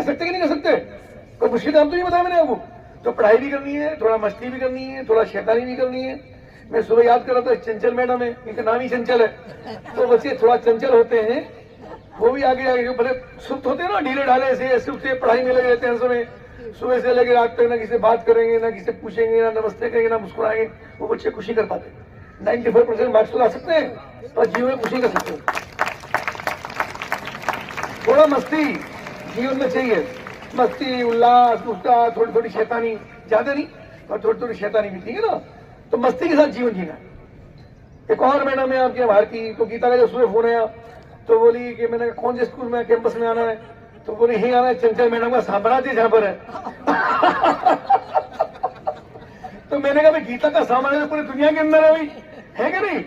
सकते कि नहीं कर सकते? कोई मुश्किल काम तो नहीं बताया मैंने आपको। तो पढ़ाई भी करनी है, थोड़ा मस्ती भी करनी है, थोड़ा शैतानी भी करनी है। मैं सुबह याद कर रहा था, चंचल मैडम है, इनका नाम ही चंचल है, तो बच्चे थोड़ा चंचल होते हैं, वो भी आगे आगे बड़े सुस्त होते हैं ना, ढीले ढाले से ऐसे उससे पढ़ाई में लगे रहते हैं। समय सुबह से लेकर रात तक ना किसी से बात करेंगे, ना किसी से पूछेंगे, ना नमस्ते करेंगे, ना मुस्कुराएंगे। वो बच्चे खुशी कर पाते हैं। 95% मार्क्स तो ला सकते हैं, पर जीवन में खुशी कर सकते हैं। थोड़ा मस्ती जीवन में चाहिए, मस्ती, उल्लास, मुस्कुरा, थोड़ी थोड़ी शैतानी, ज्यादा नहीं और थोड़ी थोड़ी शैतानी भी, ठीक है ना। तो मस्ती के साथ जीवन जीना। एक और मैडम है आपके भारती, तो गीता का जब सुबह फोन आया तो बोली कि मैंने कौन से स्कूल में कैंपस में आना है, तो बोली यही आना है, चंचल मैडम का साम्राज्य जहां पर है। तो मैंने कहा भाई गीता का साम्राज्य पूरी दुनिया के अंदर है भाई, है कि नहीं,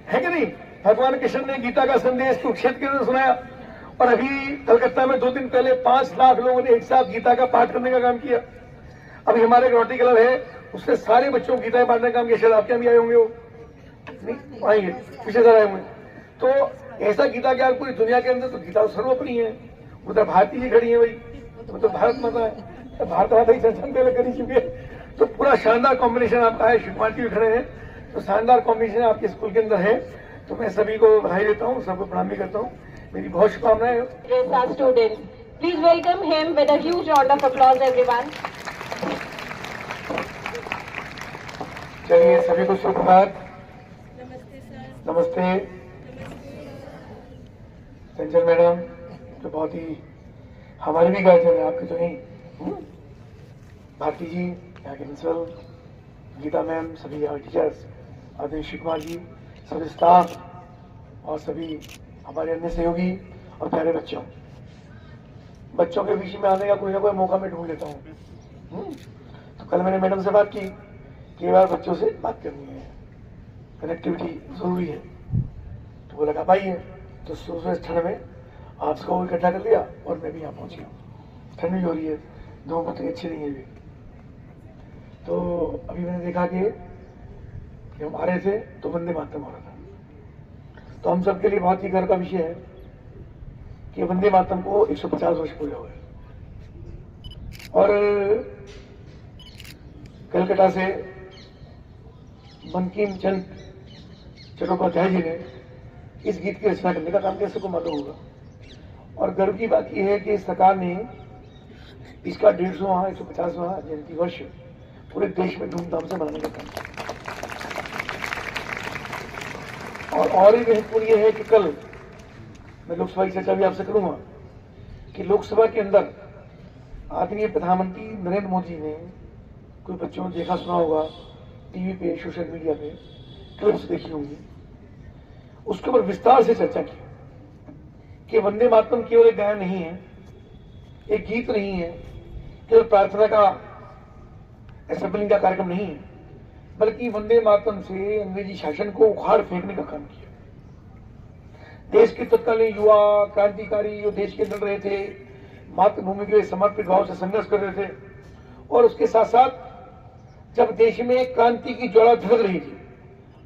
है कि नहीं। भगवान कृष्ण ने गीता का संदेश कुरुक्षेत्र के अंदर सुनाया, और अभी कलकत्ता में 2 दिन पहले 5 लाख लोगों ने एक साथ गीता का पाठ करने का काम किया। अभी हमारे रोटरी क्लब है, उसने सारे बच्चों को गीता बांटने का काम किया। शायद आपके यहाँ भी आए होंगे, वो नहीं आएंगे, पीछे से आए होंगे। तो ऐसा गीता ज्ञान पूरी दुनिया के अंदर, तो गीता सर्वोपरि है। उधर भारती जी खड़ी है भाई, वो तो भारत माता है, तो भारत माता ही चर्चा पहले कर ही चुके हैं। तो पूरा शानदार कॉम्बिनेशन आपका है, शिवकुमार जी भी खड़े हैं, तो शानदार कॉम्बिनेशन आपके स्कूल के अंदर है। तो मैं सभी को बधाई देता हूँ, सबको प्रणाम भी करता हूँ, मेरी बहुत शुभकामनाएं। Student, please welcome him with a huge round of applause everyone. चलिए सभी को सुप्रभात। नमस्ते चंचल मैडम, तो बहुत ही हमारे भी गार्जियन है, आपके तो नहीं। भारती जी, यहाँ के प्रिंसिपल, गीता मैम, सभी यहाँ टीचर्स, आदरणीय शिवकुमार जी, सभी स्टाफ और सभी हमारे अन्य सहयोगी और प्यारे बच्चों के बीच में आने का कोई ना कोई मौका मैं ढूंढ लेता हूँ। तो कल मैंने मैडम से बात की कि बार बच्चों से बात करनी है, कनेक्टिविटी जरूरी है। तो वो लगा भाई है, तो सुबह ठंड में आप सबको इकट्ठा कर लिया और मैं भी यहाँ पहुँच गया। ठंड भी हो रही है, दो बहुत अच्छी नहीं है भी। तो अभी मैंने देखा कि हम आ रहे थे तो वंदे मातरम हो रहा था। तो हम सबके लिए बहुत ही गर्व का विषय है कि वंदे मातरम को 150 वर्ष पूरे हुए। और कलकत्ता से बंकिम चंद्र चट्टोपाध्याय जी ने इस गीत की रचना करने का काम कैसे को मालूम होगा। और गर्व की बात यह है कि सरकार ने इसका 150वां 150वां जयंती वर्ष पूरे देश में धूमधाम से मनाने का काम किया। और ही महत्वपूर्ण यह है कि कल मैं लोकसभा की चर्चा भी आपसे करूंगा कि लोकसभा के अंदर आदरणीय प्रधानमंत्री नरेंद्र मोदी ने, कोई बच्चों ने देखा सुना होगा टीवी पे, सोशल मीडिया पे क्लिप्स देखी होंगी, उसके ऊपर विस्तार से चर्चा की कि वंदे मातरम केवल एक गायन नहीं है, एक गीत नहीं है, केवल प्रार्थना का असेंबलिंग का कार्यक्रम नहीं है, बल्कि वंदे मातरम से अंग्रेजी शासन को उखाड़ फेंकने का काम किया। देश के तत्कालीन युवा क्रांतिकारी जो देश के अंदर रहे थे, मातृभूमि के लिए समर्पित भाव से संघर्ष कर रहे थे, और उसके साथ साथ जब देश में क्रांति की ज्वाला धड़क रही थी,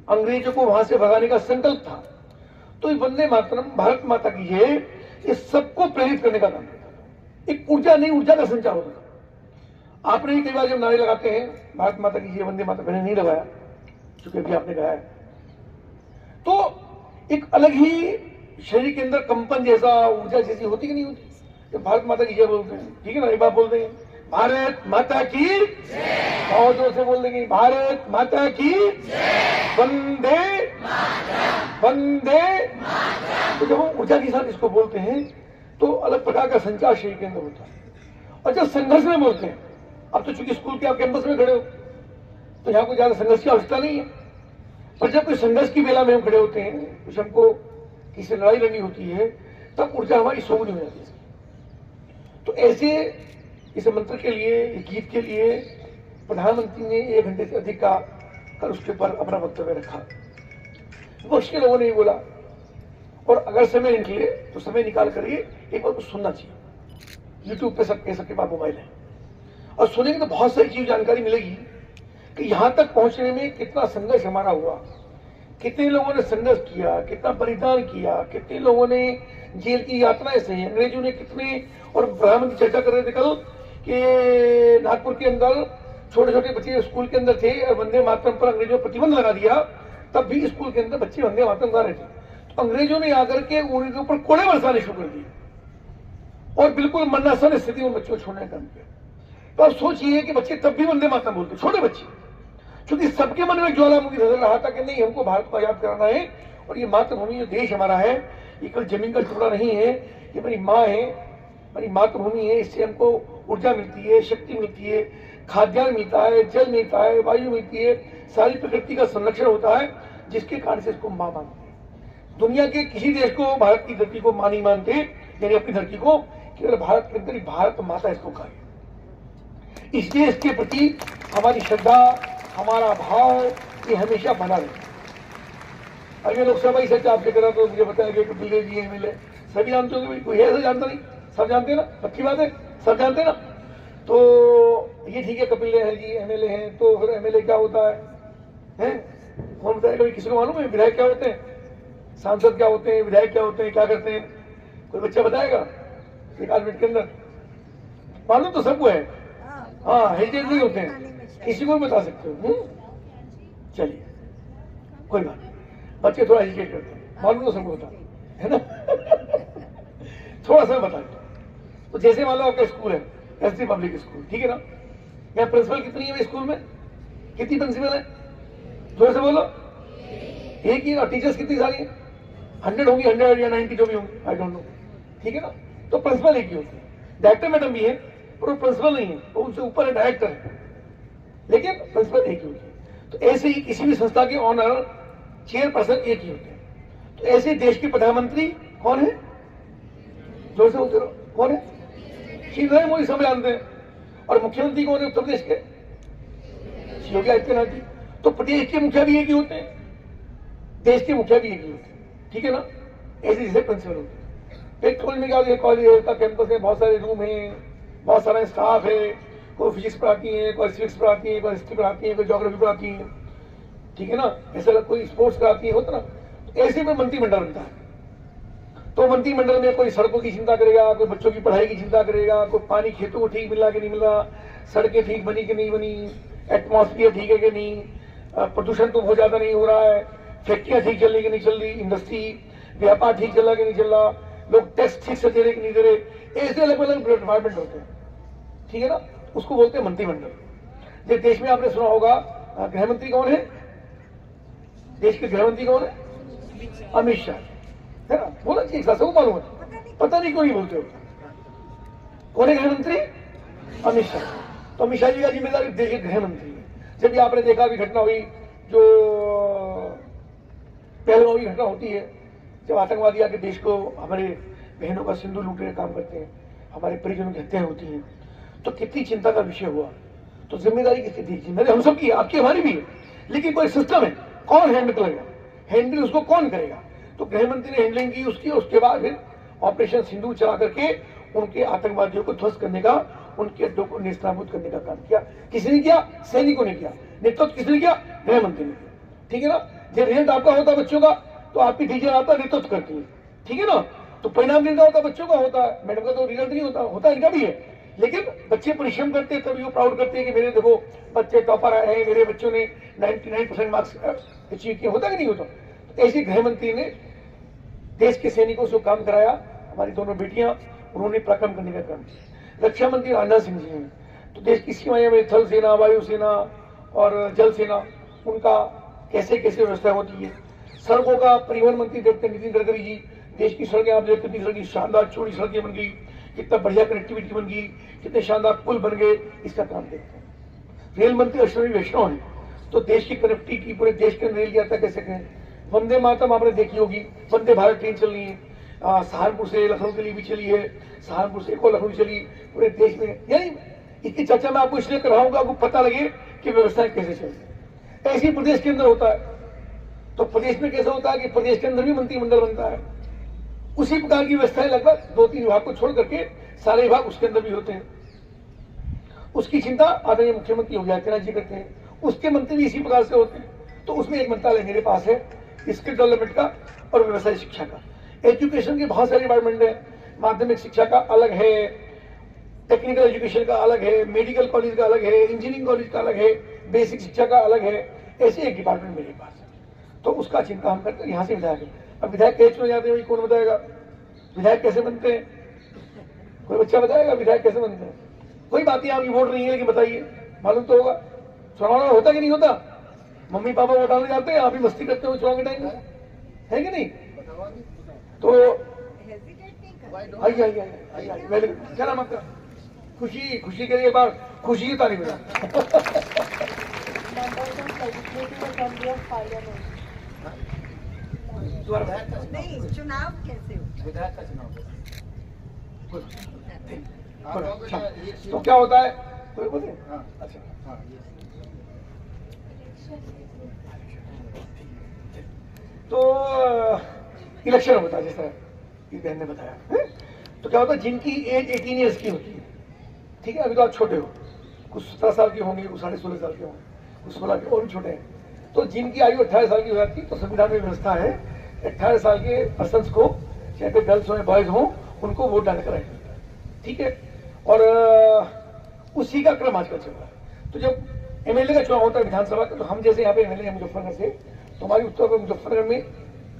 अंग्रेजों को वहां से भगाने का संकल्प था, तो वंदे मातरम, भारत माता की जय, इस सबको प्रेरित करने का काम करता था। एक ऊर्जा, नई ऊर्जा का संचार होता था। आपने ही कई बार जब नारे लगाते हैं भारत माता की जय, वंदे मातरम, मैंने नहीं लगाया क्योंकि अभी आपने गाया है, तो एक अलग ही शरीर के अंदर कंपन जैसा, ऊर्जा जैसी होती कि नहीं होती जब भारत माता की जय बोलते हैं। ठीक है ना, एक बार बोलते हैं भारत माता की जय, बहुत जोर से बोल देंगे भारत माता की जय, वंदे वंदे। तो जब हम ऊर्जा के साथ इसको बोलते हैं तो अलग प्रकार का संचार शरीर के अंदर होता है। और जब संघर्ष में बोलते हैं, अब तो चूंकि स्कूल के आप कैंपस में खड़े हो तो यहाँ कोई ज्यादा संघर्ष की आवश्यकता नहीं है, पर जब कोई संघर्ष की बेला में हम खड़े होते हैं, कुछ हमको किसी लड़ाई लड़नी होती है, तब ऊर्जा हमारी सोनी हो जाती है। तो ऐसे इस मंत्र के लिए, इस गीत के लिए प्रधानमंत्री ने 1 घंटे से अधिक का कल उसके ऊपर अपना वक्तव्य रखा। बहुत के लोगों ने बोला, और अगर समय निकले तो समय निकाल कर एक बार कुछ सुनना चाहिए। यूट्यूब पे सबके पास मोबाइल है, और सुनेंगे तो बहुत सारी चीज जानकारी मिलेगी कि यहां तक पहुंचने में कितना संघर्ष हमारा हुआ, कितने लोगों ने संघर्ष किया, कितना बलिदान किया, कितने लोगों ने जेल की यातनाएं सही। अंग्रेजों ने कितने, और प्रधानमंत्री चर्चा कर रहे थे कल कि नागपुर के अंदर छोटे छोटे बच्चे स्कूल के अंदर थे और वंदे मातरम पर अंग्रेजों ने प्रतिबंध लगा दिया, तब भी स्कूल के अंदर बच्चे वंदे मातरम गा रहे थे। तो अंग्रेजों ने आकर के उनके ऊपर कोड़े बरसाने शुरू कर दिए और बिल्कुल मन्नासन स्थिति उन बच्चों को छोड़ने का काम किया। तो आप सोचिए कि बच्चे तब भी वंदे मातरम बोलते, छोटे बच्चे, क्योंकि सबके मन में ज्वालामुखी नजर रहा था कि नहीं, हमको भारत को आजाद कराना है और ये मातृभूमि जो देश हमारा है ये कल जमीन का टुकड़ा नहीं है, ये मेरी माँ है, मेरी मातृभूमि है, इससे हमको ऊर्जा मिलती है, शक्ति मिलती है, खाद्यान्न मिलता है, जल मिलता है, वायु मिलती है, सारी प्रकृति का संरक्षण होता है, जिसके कारण से इसको मां मानते हैं। दुनिया के किसी देश को भारत की धरती को मां नहीं मानते, यानी अपनी धरती को, केवल भारत के अंदर भारत माता इसको कहे। इस देश के प्रति हमारी श्रद्धा, हमारा भाव ये हमेशा बना रहे। अगर लोकसभा ही सच आपसे करा तो मुझे बताया कि कपिल देव जी एमएलए सभी जानते होंगे, कोई है ऐसा जानता नहीं, सब जानते हैं ना, पक्की बात है, सब जानते हैं ना। तो ये ठीक है, कपिल देव जी एमएलए हैं, तो फिर एमएलए क्या होता है? कौन बताएगा? किसी को मालूम है विधायक क्या होते हैं, सांसद क्या होते हैं, विधायक क्या होते हैं, क्या करते हैं? कोई बच्चा बताएगा एक आध मिनट के अंदर? मालूम तो सबको है, हाँ, हेजिटेट नहीं होते हैं, किसी को भी बता सकते हो। चलिए कोई बात नहीं, बच्चे थोड़ा हेजिटेट करते हैं, मालूम तो सबको बता है ना। थोड़ा सा बता दो। तो जैसे मान लो आपका स्कूल है, एसडी पब्लिक स्कूल, ठीक है ना, यहाँ प्रिंसिपल कितनी है स्कूल में? कितनी प्रिंसिपल है? थोड़े से बोलो। एक ही। और टीचर्स कितनी सारी है? 100 होंगी, 100 या 90 जो भी होंगी, आई डोंट नो, ठीक है ना। तो प्रिंसिपल एक ही होती है, डायरेक्टर मैडम भी है पर वो प्रिंसिपल नहीं है, वो उनसे ऊपर है डायरेक्टर है, लेकिन प्रिंसिपल एक ही होती है। तो ऐसे ही किसी भी संस्था के ऑनर चेयरपर्सन एक ही होते हैं। तो ऐसे देश के प्रधानमंत्री कौन है? जोर से बोलते रहो, कौन है? श्री नरेंद्र मोदी, सब जानते हैं। और मुख्यमंत्री कौन है उत्तर प्रदेश के? योगी आदित्यनाथ जी। तो प्रदेश के मुखिया भी एक ही होते हैं, देश के मुखिया भी एक ही होते हैं, ठीक है ना। ऐसे जैसे प्रिंसिपल होते हैं। एक कॉलेज में क्या, कॉलेज का कैंपस है, बहुत सारे रूम है, बहुत सारा स्टाफ है, कोई फिजिक्स पढ़ाती है, कोई सिविक्स पढ़ाती है, कोई हिस्ट्री पढ़ाती है, कोई ज्योग्राफी पढ़ाती है, ठीक है ना। ऐसा कोई स्पोर्ट्स कराती है, होता ना। तो ऐसे में मंत्रिमंडल बनता है। तो मंत्रिमंडल में कोई सड़कों की चिंता करेगा, कोई बच्चों की पढ़ाई की चिंता करेगा, कोई पानी खेतों को ठीक मिल रहा कि नहीं मिल रहा, सड़कें ठीक बनी कि नहीं बनी, एटमॉस्फेयर ठीक है कि नहीं, प्रदूषण तो बहुत ज्यादा नहीं हो रहा है, फैक्ट्रियां ठीक चल रही कि नहीं चल रही, इंडस्ट्री व्यापार ठीक चल रहा कि नहीं चल रहा, लोग टैक्स ठीक से दे रहे कि नहीं दे रहे। ऐसे अलग अलग डिपार्टमेंट होते हैं, ठीक है ना। उसको बोलते हैं मंत्रिमंडल। जिस देश में आपने सुना होगा गृहमंत्री कौन है? देश के गृहमंत्री कौन है? अमित शाह, है ना। बोला चाहिए, सबको मालूम है, पता नहीं क्यों नहीं बोलते हो। कौन है गृहमंत्री? अमित शाह। तो अमित शाह जी का जिम्मेदारी देश के गृहमंत्री है। जब भी आपने देखा अभी घटना हुई, जो पहलगांव की घटना होती है, जब आतंकवादी आके देश को, हमारे बहनों का सिंदूर लूटने का काम करते हैं, हमारे परिजनों की हत्याएं होती हैं, तो कितनी चिंता का विषय हुआ। तो जिम्मेदारी किसकी थी? जिम्मेदारी हम सबकी है, आपकी हमारी भी है, लेकिन कोई सिस्टम है, कौन हैंडल करेगा, हैंडल उसको कौन करेगा? तो गृहमंत्री ने हैंडलिंग की उसकी, उसके बाद फिर ऑपरेशन सिंदूर चला करके उनके आतंकवादियों को ध्वस्त करने का, उनके अड्डों को नेस्तनाबूद करने का काम किया। किसी ने किया? सैनिकों ने किया। नेतृत्व किसने किया? गृहमंत्री ने किया, ठीक है ना। जब रिजल्ट आपका होता है बच्चों का, तो आपकी टीचर आपका नेतृत्व करती है, ठीक है ना। तो परिणाम जिनका होता है बच्चों का होता है, मैडम का तो रिजल्ट नहीं होता, होता इनका भी है, लेकिन बच्चे परिश्रम करते हैं, तभी वो प्राउड करते हैं कि मेरे देखो बच्चे टॉपर आए हैं, मेरे बच्चों ने 99% मार्क्स अचीव किए, होता कि नहीं होता। तो ऐसे गृहमंत्री ने देश के सैनिकों से काम कराया। हमारी दोनों बेटियां, उन्होंने पराक्रम करने का काम किया। रक्षा मंत्री राजनाथ सिंह जी हैं, तो देश की सीमाएं में थल सेना, वायु सेना और जल सेना, उनका कैसे कैसे व्यवस्था होती है। सड़कों का परिवहन मंत्री देखते हैं नितिन गडकरी जी, देश की सड़कें आप देखते, कितनी सड़कें शानदार चौड़ी सड़कें बन गई, कितना बढ़िया कनेक्टिविटी बन गई, कितने शानदार पुल बन गए, इसका काम देखते हैं। रेल मंत्री अश्विनी वैष्णव है, तो देश की कनेक्टिविटी पूरे देश के रेल यात्रा कैसे करें। वंदे मातरम आपने देखी होगी, वंदे भारत ट्रेन चल रही है, सहारनपुर से लखनऊ के लिए भी चली है, सहारनपुर से लखनऊ चली, पूरे देश में। यानी इसकी चर्चा मैं आपको इसलिए कर रहा हूँ, आपको पता लगे कि व्यवस्था कैसे चल रही है। ऐसी प्रदेश के अंदर होता है। तो प्रदेश में कैसा होता है कि प्रदेश के अंदर भी मंत्रिमंडल बनता है, उसी प्रकार की व्यवस्थाएं लगभग 2-3 विभाग को छोड़ करके सारे विभाग उसके अंदर भी होते हैं। उसकी चिंता आदरणीय मुख्यमंत्री योगी आदित्यनाथ जी करते हैं, उसके मंत्री भी इसी प्रकार से होते हैं। तो उसमें एक मंत्रालय मेरे पास है, स्किल डेवलपमेंट का और व्यवसाय शिक्षा का। एजुकेशन के बहुत सारे डिपार्टमेंट है, माध्यमिक शिक्षा का अलग है, टेक्निकल एजुकेशन का अलग है, मेडिकल कॉलेज का अलग है, इंजीनियरिंग कॉलेज का अलग है, बेसिक शिक्षा का अलग है, ऐसे एक डिपार्टमेंट मेरे पास है। तो उसका चिंता हम करते हैं। यहाँ से विधायक, अब विधायक कैसे चुने जाते हैं कौन बताएगा? विधायक कैसे बनते हैं? कोई बच्चा बताएगा विधायक कैसे बनते हैं? कोई बात नहीं, आपकी वोट नहीं है लेकिन बताइए, मालूम तो होगा। चुनाव होता कि नहीं होता? मम्मी पापा वोट डालने जाते हैं, आप ही मस्ती करते हो चुनाव के टाइम में, है कि नहीं? तो आइए आइए आइए, वेलकम। क्या नाम आपका? खुशी, खुशी के लिए एक बार खुशी की तारीफ बजा। नहीं, चुनाव कैसे हो? विधायक का चुनाव तो क्या होता है कोई बोले? अच्छा, तो इलेक्शन होता है जैसा ये बहन ने बताया है? तो क्या होता है, जिनकी एज 18 ईयर्स की होती है, ठीक है, अभी तो आप छोटे हो, कुछ 17 साल के होंगे, कुछ 16.5 साल के होंगे, कुछ 16 के, और भी छोटे हैं। तो जिनकी आयु 18 साल की हो जाती है तो संविधान में व्यवस्था है 18 साल के पर्सन को, चाहे फिर गर्ल्स हो या बॉयज हो, उनको वोट डालने का राइट मिलता है, ठीक है। और उसी का क्रम आजकल चल रहा है। तो जब एमएलए का चुनाव होता है विधानसभा का, तो हम जैसे यहाँ पे एमएलए हैं मुजफ्फरनगर से, तो हमारी उत्तर प्रदेश मुजफ्फरनगर में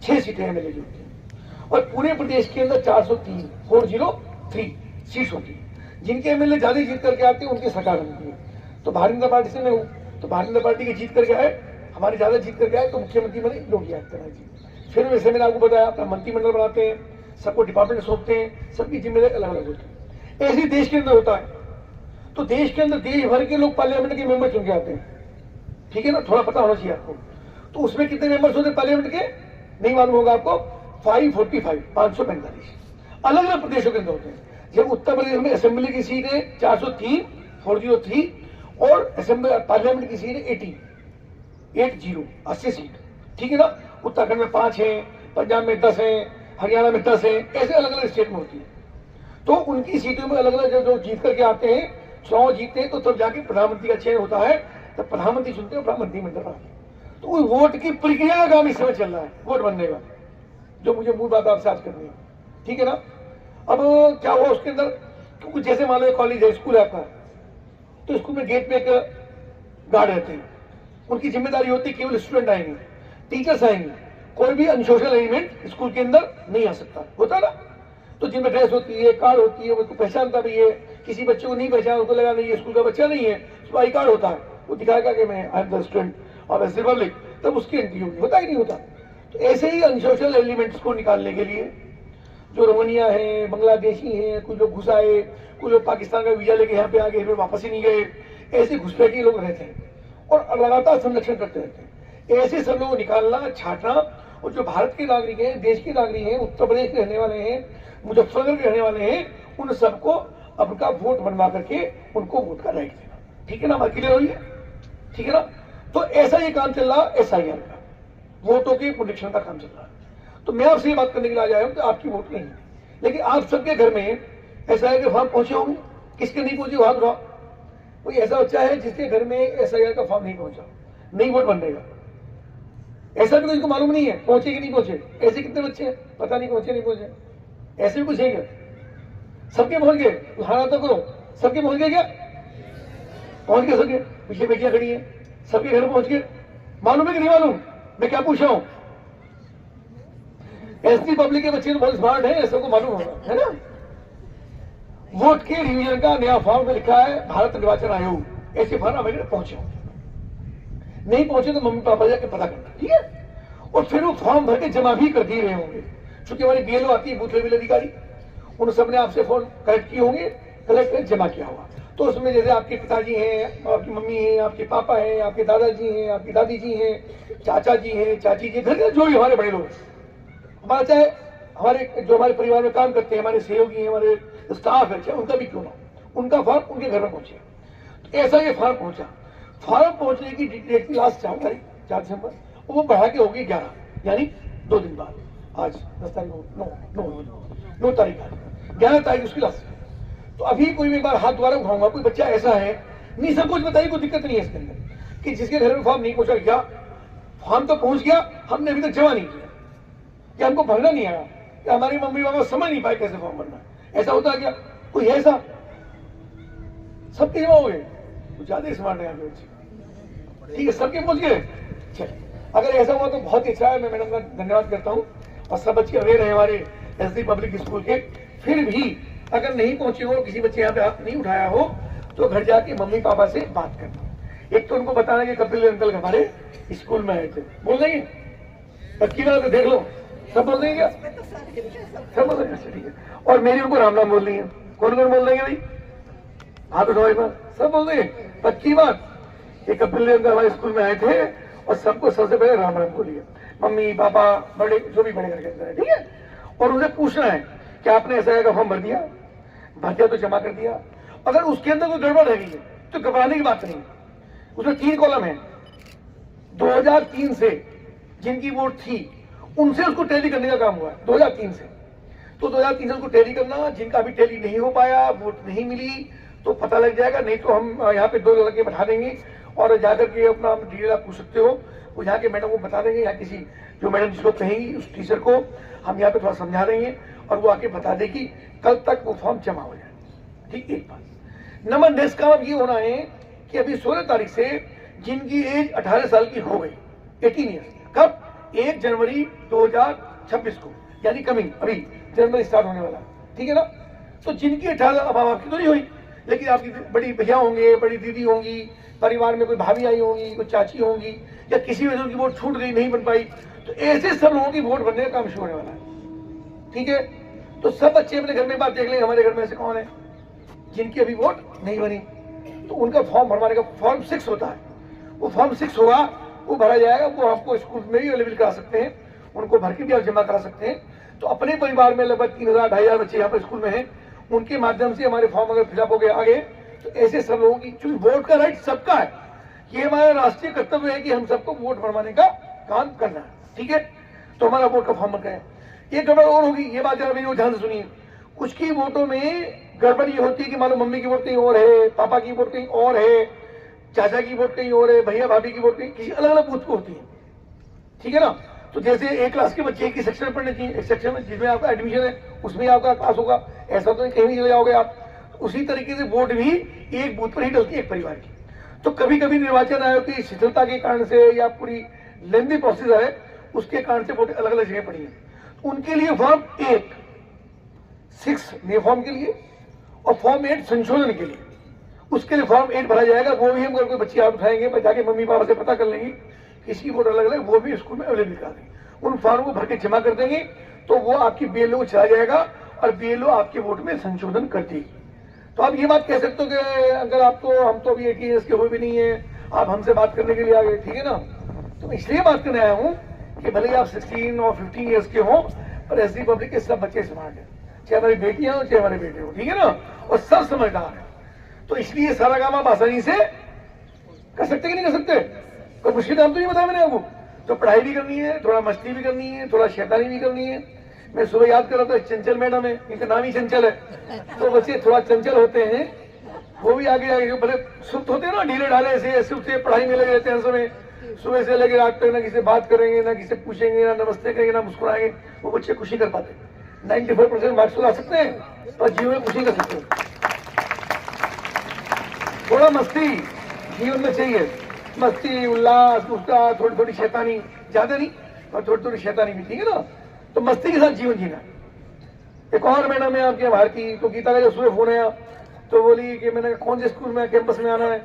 6 सीटें एमएलए की होती हैं, और पूरे प्रदेश के अंदर 403 सीट होती है। जिनके एमएलए ज्यादा जीत करके आते हैं उनकी सरकार बनती है। तो भारतीय जनता पार्टी से मैं हूँ, तो भारतीय जनता पार्टी के जीत करके आए, हमारी ज्यादा जीत करके आए, तो मुख्यमंत्री बने योगी आदित्यनाथ जी। फिर वैसे मैंने आपको बताया, अपना मंत्रिमंडल बनाते हैं, सबको डिपार्टमेंट सौंपते हैं, सबकी जिम्मेदारी अलग अलग होती है। ऐसे देश के अंदर होता है। तो देश के अंदर देश भर के लोग पार्लियामेंट के मेंबर चुन के आते हैं, ठीक है ना, थोड़ा पता होना चाहिए आपको। तो उसमें कितने मेंबर्स होते हैं पार्लियामेंट के, नहीं मालूम होगा आपको? 545 अलग अलग प्रदेशों के अंदर होते हैं। जब उत्तर प्रदेश में असेंबली की सीट है 403 और असेंबली पार्लियामेंट की सीट है 80 सीट, ठीक है ना। उत्तराखंड में 5 है, पंजाब में 10 है, हरियाणा में 10 है, ऐसे अलग अलग स्टेट में होती है। तो उनकी सीटों में अलग अलग जो जीत करके आते हैं, चुनाव जीतते हैं, तो तब जाके प्रधानमंत्री का चयन होता है, तब प्रधानमंत्री चुनते हैं, प्रधानमंत्री मंडल बनाते हैं। तो उस वोट की प्रक्रिया का काम इस समय चल रहा है, वोट बनने का, जो मुझे मूल बात आपसे आज करनी है, ठीक है ना। अब क्या हुआ उसके अंदर, क्योंकि जैसे मान लो कॉलेज है, स्कूल है आपका, तो स्कूल में गेट पे एक गार्ड रहते हैं, उनकी जिम्मेदारी होती है केवल स्टूडेंट आएंगे, टीचर्स आएंगे, कोई भी अनसोशल एलिमेंट स्कूल के अंदर नहीं आ सकता, होता ना। तो जिनमें ड्रेस होती है, कार्ड होती है, उसको पहचानता भी है, किसी बच्चे को नहीं पहचाना, उसको लगा नहीं ये स्कूल का बच्चा नहीं है, उसको आई कार्ड होता है, वो दिखाएगा कि मैं I am the student of S Republic, तब उसकी एंट्री होगी, होता ही नहीं होता। तो ऐसे ही अनसोशल एलिमेंट्स को निकालने के लिए जो रोमानिया है, बांग्लादेशी है, कुछ लोग घुस आए, कुछ लोग पाकिस्तान का वीजा लेके यहाँ पे आ गए, फिर वापस ही नहीं गए, ऐसे घुसपैठिए लोग रहते हैं और लगातार संरक्षण करते रहते हैं। ऐसे सब लोगों को निकालना, छांटना, और जो भारत के नागरिक हैं, देश के नागरिक हैं, उत्तर प्रदेश के रहने वाले हैं, मुजफ्फरनगर के रहने वाले हैं, उन सबको अपना वोट बनवा करके उनको वोट का राइट देना, ठीक है ना। क्लियर हुई है, ठीक है ना। तो ऐसा ये काम चल रहा है SIR का, वोटों के प्रोटेक्शन का काम चल रहा है। तो मैं आपसे ये बात करने के लिए आया हूं कि आपकी वोट नहीं है, लेकिन आप सबके घर में SIR के फॉर्म पहुंचे होंगे, किसके नहीं पहुंचे हाथ उठाओ। कोई ऐसा बच्चा है जिसके घर में SIR का फॉर्म नहीं पहुंचा, नहीं वोट बनेगा, ऐसा भी किसी को मालूम नहीं है पहुंचे कि नहीं पहुंचे। ऐसे कितने बच्चे हैं पता नहीं पहुंचे नहीं पहुंचे, ऐसे भी कुछ है क्या? सबके पहुंच गए, हाथ तो करो, सबके पहुंच गए क्या? पहुंच गए सबके, पीछे बेटियां खड़ी हैं, सबके घर पहुंच गए, मालूम है कि नहीं मालूम? मैं क्या पूछ रहा हूं? एसटी पब्लिक के बच्चे तो बहुत स्मार्ट है, सबको मालूम होगा, है ना। वोट के रिवीजन का नया फॉर्म में लिखा है भारत निर्वाचन आयोग, ऐसे फॉर्म अमेरिका पहुंचे होंगे, नहीं पहुंचे तो मम्मी पापा जाके पता करना, ठीक है। और फिर वो फॉर्म भर के जमा भी कर दिए रहे होंगे, क्योंकि हमारी BLO आती है, बूथ लेवल अधिकारी, उन सबने आपसे फॉर्म कलेक्ट किए होंगे, कलेक्ट कर जमा किया हुआ। तो उसमें जैसे आपके पिताजी हैं, आपकी मम्मी हैं, आपके पापा हैं, आपके दादाजी हैं, आपकी दादी जी हैं, चाचा जी हैं, चाची जी, घर के जो भी हमारे बड़े लोग, हमारा चाहे हमारे जो हमारे परिवार में काम करते हैं, हमारे सहयोगी हैं, हमारे स्टाफ है, चाहे उनका भी क्यों ना, उनका फॉर्म उनके घर में पहुंचे। तो ऐसा ये फॉर्म पहुंचा, फॉर्म पहुंचने की डेट थी लास्ट 4 तारीख 4 दिसंबर, वो बढ़ा के होगी 11, यानी 2 दिन बाद, आज 10 तारीख 9 तारीख, 11 तारीख उसकी लास्ट। तो अभी कोई एक बार हाथ दोबारा उठाऊंगा, कोई बच्चा ऐसा है, नहीं सब कुछ बताइए, कोई दिक्कत नहीं है इसके अंदर, कि जिसके घर में फॉर्म नहीं पहुंचा, क्या फॉर्म तो पहुंच गया, हमने अभी तक जमा नहीं किया, कि हमको भरना नहीं आया, कि हमारी मम्मी पापा समझ नहीं पाए कैसे फॉर्म भरना है। ऐसा होता है क्या? कोई है ऐसा? सबके जमा हो गए, कुछ ज्यादा स्मार्ट है यहाँ पे बच्चे। ठीक है, सबके पहुंच गए। चलिए, अगर ऐसा हुआ तो बहुत ही अच्छा है, मैं मैडम का धन्यवाद करता हूँ। और सब बच्चे अवेयर है हमारे एसडी पब्लिक स्कूल के। फिर भी अगर नहीं पहुंचे हो, किसी बच्चे यहाँ पे हाथ नहीं उठाया हो, तो घर जाके मम्मी पापा से बात करना। एक तो उनको बताना कि कपिल अंकल हमारे स्कूल में आए थे, बोल देंगे? पक्की बात है, देख लो, सब बोल देंगे क्या? सब बोल देंगे, अच्छा ठीक है। और मेरी उनको राम राम बोल रही है, कौन कौन बोल देंगे भाई? हाथ उठाओ एक बार, सब बोल देंगे, पक्की बात। ये कपिल अंकल हमारे स्कूल में आए थे और सबको सबसे पहले राम राम बोलिए, मम्मी पापा बड़े जो भी बड़े घर के अंदर है, ठीक है। और उनसे पूछना है कि आपने ऐसा का फॉर्म भर दिया तो जमा कर दिया। अगर उसके अंदर कोई गड़बड़ रह गई है तो घबराने की बात नहीं। उसमें 3 कॉलम है। 2003 से जिनकी वोट थी उनसे उसको टैली करने का काम हुआ है, 2003 से। तो 2003 से उसको टैली करना, जिनका अभी टैली नहीं हो पाया, वोट नहीं मिली, तो पता लग जाएगा। नहीं तो हम यहाँ पे 2 लड़के बैठा देंगे और जाकर के अपना डिटेल आप पूछ सकते हो, वो यहाँ के मैडम को बता देंगे, या किसी जो मैडम जिसको कहेंगी उस टीचर को हम यहाँ पे थोड़ा समझा देंगे और वो आके बता देगी, कल तक वो फॉर्म जमा हो जाए। ठीक, एक बात। नंबर नेक्स्ट काम अब ये होना है कि अभी 16 तारीख से जिनकी एज 18 साल की हो गई, 18 ईयर्स, कब? 1 जनवरी 2026 को, यानी कमिंग अभी जनवरी स्टार्ट होने वाला, ठीक है ना। तो जिनकी 18, अब आपकी तो नहीं हुई, लेकिन आपकी बड़ी भैया होंगे, बड़ी दीदी होंगी, परिवार में कोई भाभी आई होंगी, कोई चाची होंगी, या किसी वजह से उनकी वोट छूट गई, नहीं बन पाई, तो ऐसे सब लोगों की वोट बनने का काम शुरू होने वाला है। ठीक है, तो सब बच्चे अपने घर में बात देख लेंगे, हमारे घर में ऐसे कौन है जिनकी अभी वोट नहीं बनी, तो उनका फॉर्म भरवाने का फॉर्म 6 होता है। वो फॉर्म 6 होगा, वो भरा जाएगा, वो आपको स्कूल में भी अवेलेबल करा सकते हैं, उनको भर के भी आप जमा करा सकते हैं। तो अपने परिवार में लगभग 3000-2500 बच्चे यहाँ पर स्कूल में हैं, उनके माध्यम से हमारे फॉर्म अगर फिलअप हो गए आगे, तो ऐसे सब लोगों की, चूंकि वोट का राइट सबका है, ये हमारा राष्ट्रीय कर्तव्य है कि हम सबको वोट भरवाने का काम करना है। ठीक है, तो हमारा वोट का फॉर्म बन गया। ये गड़बड़ और होगी, ये बात जरा मेरी ध्यान से सुनिए। कुछ की वोटों में गड़बड़ ये होती है कि मानो मम्मी की वोट कहीं और है, पापा की वोट कहीं और है, चाचा की वोट कहीं और है, भैया भाभी की वोट कहीं, किसी अलग अलग बूथ पे होती है। ठीक है ना। तो जैसे एक क्लास के बच्चे एक ही सेक्शन में पढ़ने चाहिए, एक सेक्शन में जिसमें आपका एडमिशन है उसमें आपका क्लास होगा, ऐसा तो कहीं भी चले जाओगे आप। उसी तरीके से वोट भी एक बूथ पर ही डलती है एक परिवार की। तो कभी कभी निर्वाचन आयोग की शिथिलता के कारण से या पूरी लेंथी प्रोसेस है, उसके कारण से वोट अलग अलग जगह पड़ी है। उनके लिए फॉर्म 6 नए फॉर्म के लिए और फॉर्म 8 संशोधन के लिए, उसके लिए फॉर्म 8 भरा जाएगा। वो भी हम अगर कोई बच्चे हाथ उठाएंगे, जाके मम्मी पापा से पता कर लेंगे किसी वोट अलग अलग, वो भी स्कूल में अवेलेबल करा देंगे। उन फॉर्म को भर के जमा कर देंगे, तो वो आपकी बीएलओ को चला जाएगा और बीएलओ आपके वोट में संशोधन कर देगी। तो आप ये बात कह सकते हो कि अगर आप तो, हम तो अभी 18 ईयर्स के हुए भी नहीं है, आप हमसे बात करने के लिए आ गए, ठीक है ना। तो इसलिए बात करने आया हूँ कि भले आप 16 और 15 ईयर्स के हो, पर एसडी पब्लिक के सब बच्चे स्मार्ट है, चाहे हमारी बेटियां हो चाहे हमारे बेटे हो, ठीक है ना, और सब समझदार है। तो इसलिए सारा काम आप आसानी से कर सकते कि नहीं कर सकते? कोई मुश्किल काम तो नहीं बताया मैंने आपको। तो पढ़ाई भी करनी है, थोड़ा मस्ती भी करनी है, थोड़ा शैतानी भी करनी है। मैं सुबह याद कर रहा था, चंचल मैडम है, इनका नाम ही चंचल है, तो बच्चे थोड़ा चंचल होते हैं, वो भी आगे आगे बड़े सुप्त होते हैं ना, ढीले ढाले से सुप्त से पढ़ाई में लगे रहते हैं। समय सुबह से लेकर रात तक ना किसी से बात करेंगे, ना किसी से पूछेंगे, ना नमस्ते करेंगे, ना मुस्कुराएंगे, वो बच्चे खुशी कर पाते। 95% मार्क्स ला सकते हैं और जीवन में खुशी कर सकते हैं। थोड़ा मस्ती जीवन में चाहिए, मस्ती उल्लास, उसका थोड़ी थोड़ी शैतानी, ज्यादा नहीं और थोड़ी थोड़ी शैतानी भी, ठीक है ना। तो मस्ती के साथ जीवन जीना। एक और मैडम है आपके भारती, तो गीता का जब सुबह फोन आया तो बोली कि मैंने कौन से स्कूल में कैंपस में आना है,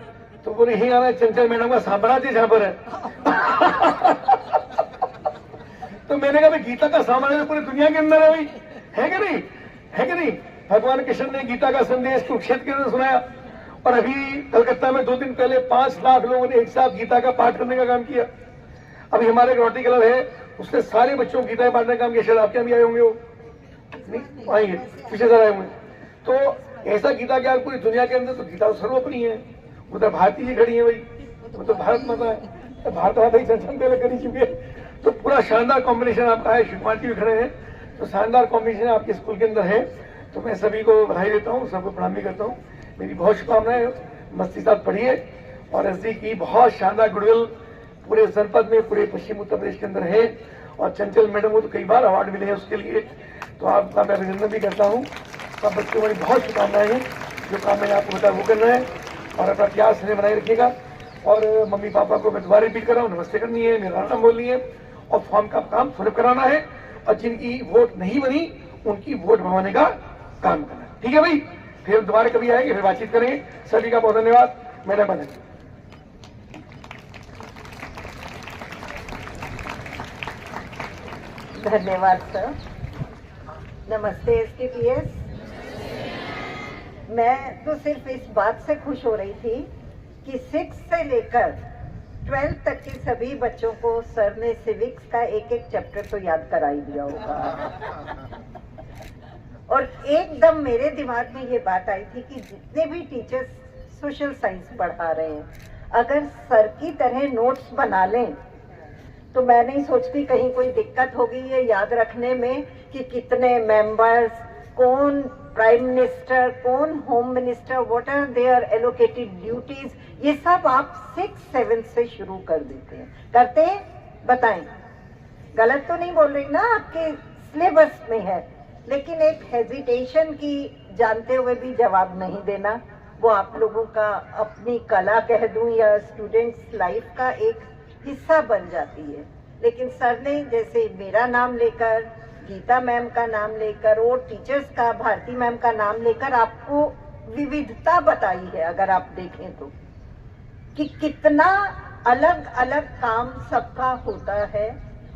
तो बोली यही आना है, चंचल मैडम का साम्राज्य जहां पर है। तो मैंने कहा गीता का साम्राज्य पूरी दुनिया के अंदर है भाई, है कि नहीं, है कि नहीं। भगवान कृष्ण ने गीता का संदेश कुरुक्षेत्र के अंदर सुनाया, और अभी कलकत्ता में 2 दिन पहले 5 लाख लोगों ने एक साथ गीता का पाठ करने का काम किया। अभी हमारे रोटरी क्लब है, उसने सारे बच्चों को गीता बांटने का काम किया। शायद आपके भी आए होंगे, वो नहीं आएंगे, पीछे से आए होंगे। तो ऐसा गीता ज्ञान पूरी दुनिया के अंदर, तो गीता तो सर्वोपरि है। उधर भारती जी खड़ी है भाई, वो तो भारत माता है, भारत माता ही चर्चा पहले करी चुकी है। तो पूरा शानदार कॉम्बिनेशन आपका है, शिवकुमार जी भी खड़े हैं, तो शानदार कॉम्बिनेशन आपके स्कूल के अंदर है। तो मैं सभी को बधाई देता हूँ, सबको प्रणाम भी करता हूँ। मेरी बहुत शुभकामनाएं, मस्ती साथ पढ़िए। और एसडी की बहुत शानदार गुडविल पूरे जनपद में, पूरे पश्चिम उत्तर प्रदेश के अंदर है। और चंचल मैडम को तो कई बार अवार्ड मिले हैं उसके लिए। तो आपका मैं अभिनंदन भी करता हूँ। सब बच्चों को बहुत शुभकामनाएं हैं। जो काम मैंने आपको बताया वो करना है और अपना प्यार स्नेह बनाए रखिएगा। और मम्मी पापा को मैं दोबारा रिपीट कर रहा हूँ, नमस्ते करनी है, मेरा नाम बोलनी है और फॉर्म का काम फिलअप कराना है और जिनकी वोट नहीं बनी उनकी वोट बनवाने का काम करना है। ठीक है भाई, फिर दोबारा कभी आएंगे, फिर बातचीत करेंगे। सभी का बहुत धन्यवाद। मेरा बने धन्यवाद सर। नमस्ते एसटीपीएस। मैं तो सिर्फ इस बात से खुश हो रही थी कि 6 से लेकर 12 तक के सभी बच्चों को सर ने सिविक्स का एक एक चैप्टर तो याद करा ही दिया होगा। और एकदम मेरे दिमाग में ये बात आई थी कि जितने भी टीचर्स सोशल साइंस पढ़ा रहे हैं, अगर सर की तरह नोट्स बना लें तो मैं नहीं सोचती कहीं कोई दिक्कत होगी ये याद रखने में कि कितने मेंबर्स, कौन प्राइम मिनिस्टर, कौन home minister, what are their allocated duties. ये सब आप 6-7 से शुरू कर देते हैं। करते हैं? बताएं। गलत तो नहीं बोल रही ना, आपके सिलेबस में है, लेकिन एक हेजिटेशन की जानते हुए भी जवाब नहीं देना, वो आप लोगों का अपनी कला कह दूं या स्टूडेंट्स लाइफ का एक हिस्सा बन जाती है। लेकिन सर ने जैसे मेरा नाम लेकर, गीता मैम का नाम लेकर और टीचर्स का, भारती मैम का नाम लेकर आपको विविधता बताई है। अगर आप देखें तो कि कितना अलग अलग काम सबका होता है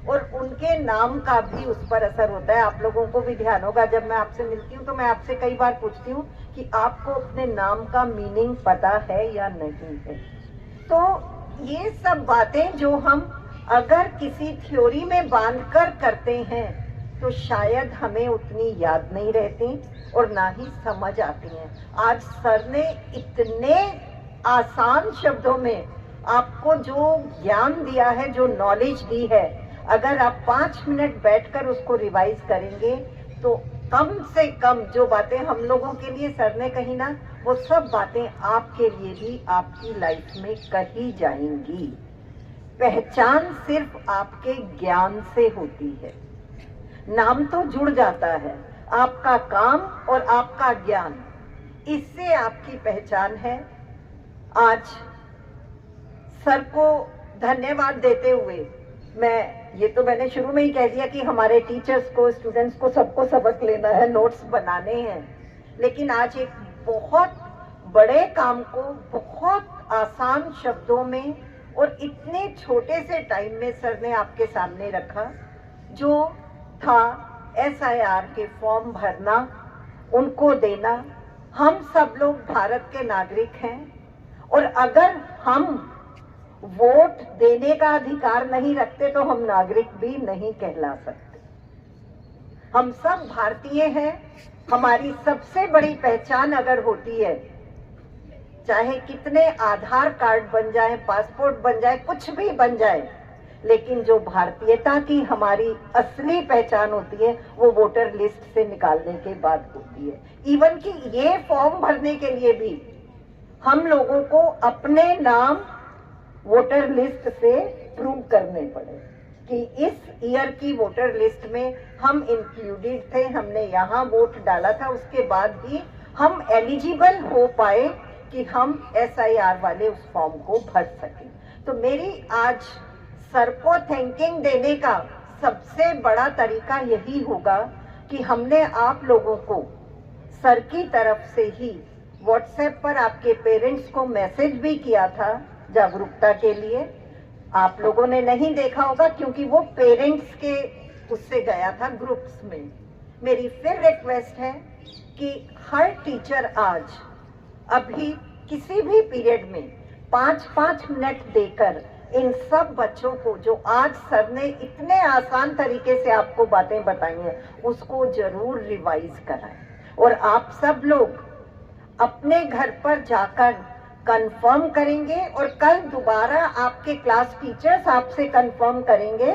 और उनके नाम का भी उस पर असर होता है। आप लोगों को भी ध्यान होगा, जब मैं आपसे मिलती हूँ तो मैं आपसे कई बार पूछती हूँ कि आपको अपने नाम का मीनिंग पता है या नहीं है। तो ये सब बातें जो हम अगर किसी थ्योरी में बांधकर करते हैं तो शायद हमें उतनी याद नहीं रहती और ना ही समझ आती हैं। आज सर ने इतने आसान शब्दों में आपको जो ज्ञान दिया है, जो नॉलेज दी है, अगर आप 5 मिनट बैठकर उसको रिवाइज करेंगे तो कम से कम जो बातें हम लोगों के लिए सर ने कही ना, वो सब बातें आपके लिए भी आपकी लाइफ में कही जाएंगी। पहचान सिर्फ आपके ज्ञान से होती है। नाम तो जुड़ जाता है, आपका काम और आपका ज्ञान, इससे आपकी पहचान है। आज सर को धन्यवाद देते हुए मैंने शुरू में ही कह दिया कि हमारे टीचर्स को, स्टूडेंट्स को, सबको सबक लेना है, नोट्स बनाने हैं। लेकिन आज एक बहुत बड़े काम को बहुत आसान शब्दों में और इतने छोटे से टाइम में सर ने आपके सामने रखा, जो था SIR के फॉर्म भरना, उनको देना। हम सब लोग भारत के नागरिक हैं और अगर हम वोट देने का अधिकार नहीं रखते तो हम नागरिक भी नहीं कहला सकते। हम सब भारतीय हैं। हमारी सबसे बड़ी पहचान अगर होती है, चाहे कितने आधार कार्ड बन जाए, पासपोर्ट बन जाए, कुछ भी बन जाए, लेकिन जो भारतीयता की हमारी असली पहचान होती है वो वोटर लिस्ट से निकालने के बाद होती है। इवन कि ये फॉर्म भरने के लिए भी हम लोगों को अपने नाम वोटर लिस्ट से प्रूव करने पड़े कि इस ईयर की वोटर लिस्ट में हम इंक्लूडेड थे, हमने यहाँ वोट डाला था, उसके बाद ही हम एलिजिबल हो पाए कि हम SIR वाले उस फॉर्म को भर सकें। तो मेरी आज सर को थैंकिंग देने का सबसे बड़ा तरीका यही होगा कि हमने आप लोगों को सर की तरफ से ही व्हाट्सएप पर आपके पेरेंट्स को मैसेज भी किया था जागरूकता के लिए। आप लोगों ने नहीं देखा होगा क्योंकि वो पेरेंट्स के उससे गया था ग्रुप्स में। मेरी फिर रिक्वेस्ट है कि हर टीचर आज अभी किसी भी पीरियड में 5-5 मिनट देकर इन सब बच्चों को, जो आज सर ने इतने आसान तरीके से आपको बातें बताई हैं, उसको जरूर रिवाइज कराएं। और आप सब लोग अपने घर पर जाकर कंफर्म करेंगे और कल दोबारा आपके क्लास टीचर्स आपसे कंफर्म करेंगे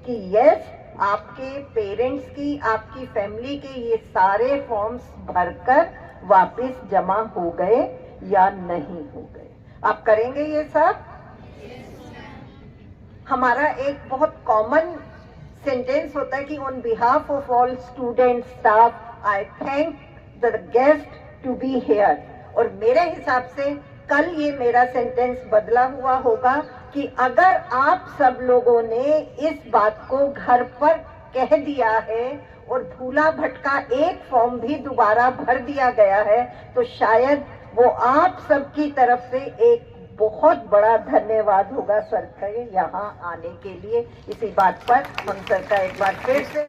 कि यस, आपके पेरेंट्स की, आपकी फैमिली के ये सारे फॉर्म्स भरकर वापस जमा हो गए या नहीं हो गए। आप करेंगे ये सब? हमारा एक बहुत कॉमन सेंटेंस होता है कि on behalf of all student staff I thank the guest to be here. और मेरे हिसाब से कल ये मेरा सेंटेंस बदला हुआ होगा कि अगर आप सब लोगों ने इस बात को घर पर कह दिया है और भूला भटका एक फॉर्म भी दोबारा भर दिया गया है, तो शायद वो आप सबकी तरफ से एक बहुत बड़ा धन्यवाद होगा सर का यहाँ आने के लिए। इसी बात पर हम सर का एक बार फिर से